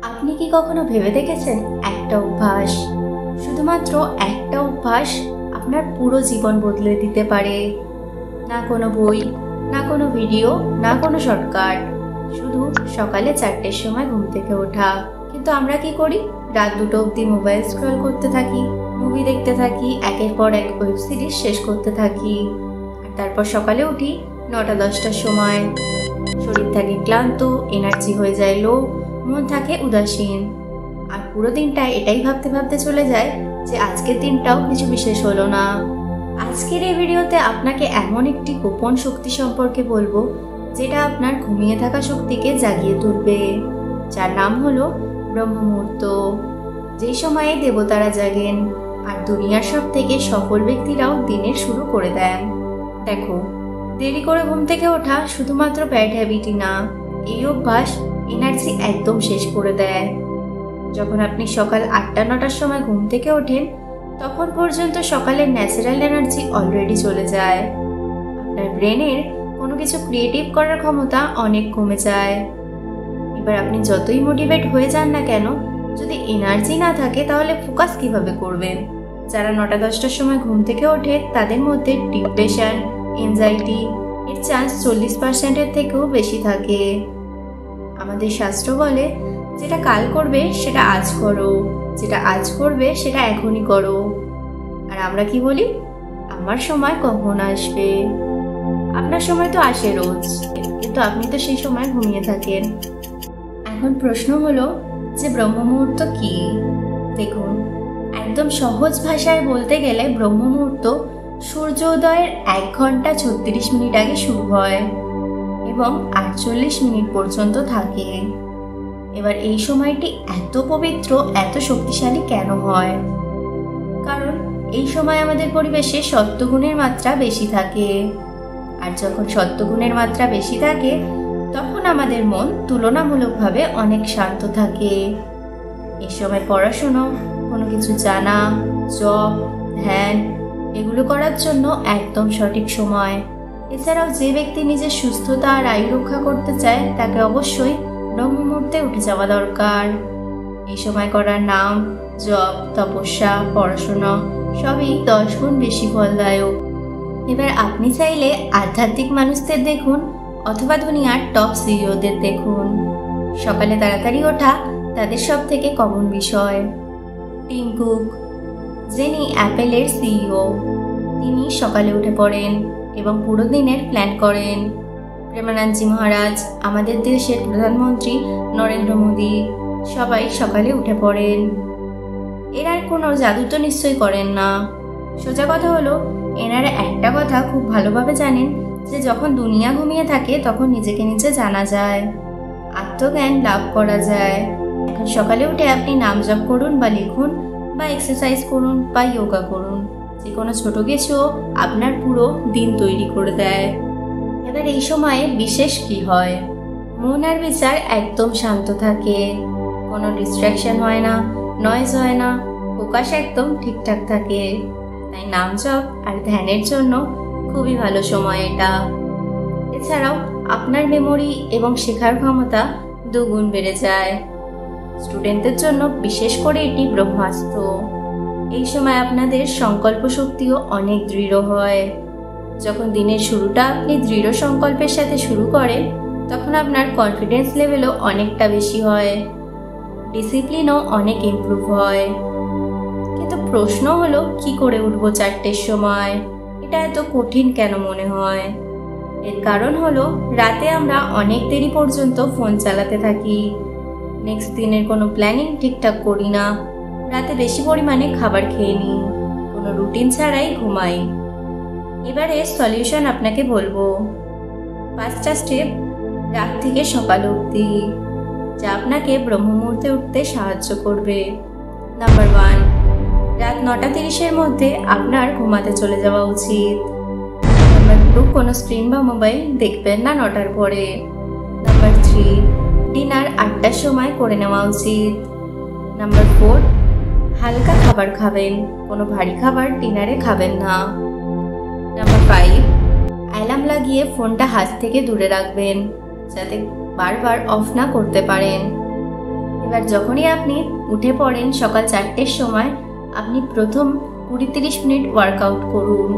আপনি কি কখনো ভেবে দেখেছেন একটা অভ্যাস, শুধুমাত্র একটা অভ্যাস আপনার পুরো জীবন বদলে দিতে পারে? না কোনো বই, না কোনো ভিডিও, না কোনো শর্টকাট, শুধু সকালে 4টের সময় ঘুম থেকে ওঠা। কিন্তু আমরা কি করি? রাত 2টো অবধি মোবাইল স্ক্রল করতে থাকি, মুভি দেখতে থাকি, একের পর এক ওয়েব সিরিজ শেষ করতে থাকি। আর তারপর সকালে উঠি 9টা-10টার সময়। শরীর থাকে ক্লান্ত, এনার্জি হয়ে যায় লো, মন থাকে উদাসীন। আর পুরো দিনটা এটাই ভাবতে ভাবতে চলে যায় যে আজকের দিনটাও কিছু বিশেষ হলো না। আজকের এই ভিডিওতে আপনাকে এমন একটি গোপন শক্তি সম্পর্কে বলবো যেটা আপনার ঘুমিয়ে থাকা শক্তিকে জাগিয়ে তুলবে, যার নাম হলো ব্রহ্ম মুহূর্ত। যেই সময়ে দেবতারা জাগেন আর দুনিয়ার সব থেকে সফল ব্যক্তিরাও দিনের শুরু করে দেন। দেখো, দেরি করে ঘুম থেকে ওঠা শুধুমাত্র ব্যাড হ্যাবিটই না, এই অভ্যাস এনার্জি একদম শেষ করে দেয়। যখন আপনি সকাল 8টা-9টার সময় ঘুম থেকে ওঠেন, তখন পর্যন্ত সকালের ন্যাচারাল এনার্জি অলরেডি চলে যায়। আপনার ব্রেনের কোনো কিছু ক্রিয়েটিভ করার ক্ষমতা অনেক কমে যায়। এবার আপনি যতই মোটিভেট হয়ে যান না কেন, যদি এনার্জি না থাকে তাহলে ফোকাস কিভাবে করবেন? যারা 9টা-10টার সময় ঘুম থেকে ওঠে তাদের মধ্যে ডিপ্রেশন, এনজাইটি এর চান্স 40%-এর থেকেও বেশি থাকে। আমাদের শাস্ত্র বলে, যেটা কাল করবে সেটা আজ করো, যেটা আজ করবে সেটা এখনই করো। আর আমরা কি বলি? আমার সময় কখন আসবে? আপনার সময় তো আসে রোজ, কিন্তু আপনি তো সেই সময় ঘুমিয়ে থাকেন। এখন প্রশ্ন হলো যে ব্রহ্ম মুহূর্ত কি? দেখুন, একদম সহজ ভাষায় বলতে গেলে ব্রহ্ম মুহূর্ত সূর্যোদয়ের 1 ঘন্টা 36 মিনিট আগে শুরু হয় এবং 48 মিনিট পর্যন্ত থাকে। এবার এই সময়টি এত পবিত্র, এত শক্তিশালী কেন হয়? কারণ এই সময় আমাদের পরিবেশে সত্ত্বগুণের মাত্রা বেশি থাকে। আর যখন সত্ত্বগুণের মাত্রা বেশি থাকে, তখন আমাদের মন তুলনামূলকভাবে অনেক শান্ত থাকে। এই সময় পড়াশুনো, কোনো কিছু জানা, জব, ধ্যান এগুলো করার জন্য একদম সঠিক সময়। এছাড়াও যে ব্যক্তি নিজের সুস্থতা আর আয়ু রক্ষা করতে চায়, তাকে অবশ্যই ব্রহ্ম মুহূর্তে উঠে যাওয়া দরকার। এই সময় করার নাম, জপ, তপস্যা, পড়াশোনা সবই 10 গুণ বেশি ফলদায়ক। এবার আপনি চাইলে আধ্যাত্মিক মানুষদের দেখুন অথবা দুনিয়ার টপ সিইওদের দেখুন, সকালে তাড়াতাড়ি ওঠা তাদের সব থেকে কমন বিষয়। টিম কুক, যিনি অ্যাপেলের সিইও, তিনি সকালে উঠে পড়েন এবং পুরো দিনের প্ল্যান করেন। প্রেমানন্দজি মহারাজ, আমাদের দেশের প্রধানমন্ত্রী নরেন্দ্র মোদী, সবাই সকালে উঠে পড়েন। এরা কোনো জাদু তো নিশ্চয়ই করেন না। সোজা কথা হলো, এনারা একটা কথা খুব ভালোভাবে জানেন যে যখন দুনিয়া ঘুমিয়ে থাকে তখন নিজেকে নিজে জানা যায়, আত্মজ্ঞান লাভ করা যায়। এখন সকালে উঠে আপনি নাম জপ করুন বা লিখুন বা এক্সারসাইজ করুন বা যোগা করুন, যে কোনো ছোট কিছু আপনার পুরো দিন তৈরি করে দেয়। এবার এই সময়ে বিশেষ কি হয়? মন আর বিচার একদম শান্ত থাকে, কোনো ডিস্ট্রাকশন হয় না, নয়েজ হয় না, ফোকাস একদম ঠিকঠাক থাকে। তাই নাম জপ আর ধ্যানের জন্য খুবই ভালো সময় এটা। এছাড়াও আপনার মেমোরি এবং শেখার ক্ষমতা 2 গুণ বেড়ে যায়। স্টুডেন্টদের জন্য বিশেষ করে এটি ব্রহ্মাস্ত্র। এই সময় আপনাদের সংকল্প শক্তিও অনেক দৃঢ় হয়। যখন দিনের শুরুটা আপনি দৃঢ় সংকল্পের সাথে শুরু করেন, তখন আপনার কনফিডেন্স লেভেলও অনেকটা বেশি হয়, ডিসিপ্লিনও অনেক ইমপ্রুভ হয়। কিন্তু প্রশ্ন হলো, কি করে উঠবো 4টের সময়? এটা এত কঠিন কেন মনে হয়? এর কারণ হলো, রাতে আমরা অনেক দেরি পর্যন্ত ফোন চালাতে থাকি, নেক্সট দিনের কোনো প্ল্যানিং ঠিকঠাক করি না, রাতে বেশি পরিমাণে খাবার খেয়ে নিই, কোনো রুটিন ছাড়াই ঘুমাই। এবারে সলিউশন আপনাকে বলবো 5টা স্টেপ রাত থেকে সকাল অবধি, যা আপনাকে ব্রহ্ম মুহূর্তে উঠতে সাহায্য করবে। নাম্বার 1, রাত 9টা 30-এর মধ্যে আপনার ঘুমাতে চলে যাওয়া উচিত। নাম্বার 2, কোনো স্ক্রিন বা মোবাইল দেখবেন না 9টার পরে। নাম্বার 3, ডিনার 8টার সময় করে নেওয়া উচিত। নাম্বার 4, হালকা খাবার খাবেন, কোনো ভারী খাবার ডিনারে খাবেন না। নাম্বার 5, অ্যালার্ম লাগিয়ে ফোনটা হাত থেকে দূরে রাখবেন, যাতে বারবার অফ না করতে পারেন। এবার যখনই আপনি উঠে পড়েন সকাল 4টের সময়, আপনি প্রথম 20-30 মিনিট ওয়ার্কআউট করুন।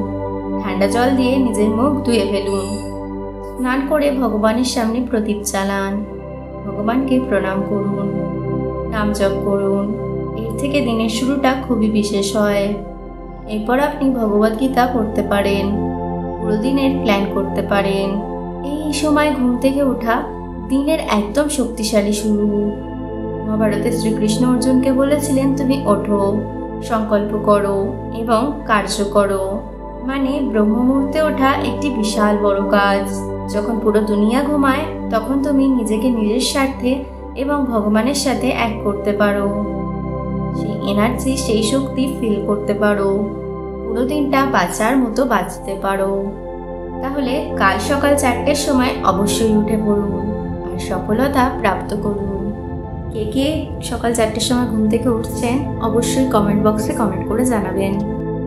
ঠান্ডা জল দিয়ে নিজের মুখ ধুয়ে ফেলুন। স্নান করে ভগবানের সামনে প্রদীপ জ্বালান। ভগবানকে প্রণাম করুন, নাম জপ করুন। এর থেকে দিনের শুরুটা খুবই বিশেষ হয়। এরপর আপনি ভগবদ্গীতা পড়তে পারেন, পুরো দিনের প্ল্যান করতে পারেন। এই সময় ঘুম থেকে ওঠা দিনের একদম শক্তিশালী শুরু। মহাভারতে শ্রীকৃষ্ণ অর্জুনকে বলেছিলেন, তুমি ওঠো, সংকল্প করো এবং কার্য করো। মানে ব্রহ্ম মুহূর্তে ওঠা একটি বিশাল বড় কাজ। যখন পুরো দুনিয়া ঘুমায় তখন তুমি নিজেকে নিজের স্বার্থে এবং ভগবানের সাথে এক করতে পারো। সেই এনার্জি, সেই শক্তি ফিল করতে পারো। পুরো দিনটা বাঁচার মতো বাঁচতে পারো। তাহলে কাল সকাল 4টের সময় অবশ্যই উঠে পড়ুন আর সফলতা প্রাপ্ত করুন। কে কে সকাল 4টের সময় ঘুম থেকে উঠছেন অবশ্যই কমেন্ট বক্সে কমেন্ট করে জানাবেন।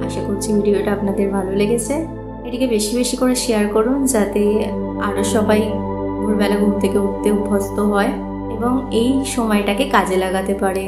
আশা করছি ভিডিওটা আপনাদের ভালো লেগেছে। এটিকে বেশি বেশি করে শেয়ার করুন যাতে আরও সবাই ভোরবেলা ঘুম থেকে উঠতে অভ্যস্ত হয় এবং এই সময়টাকে কাজে লাগাতে পারে।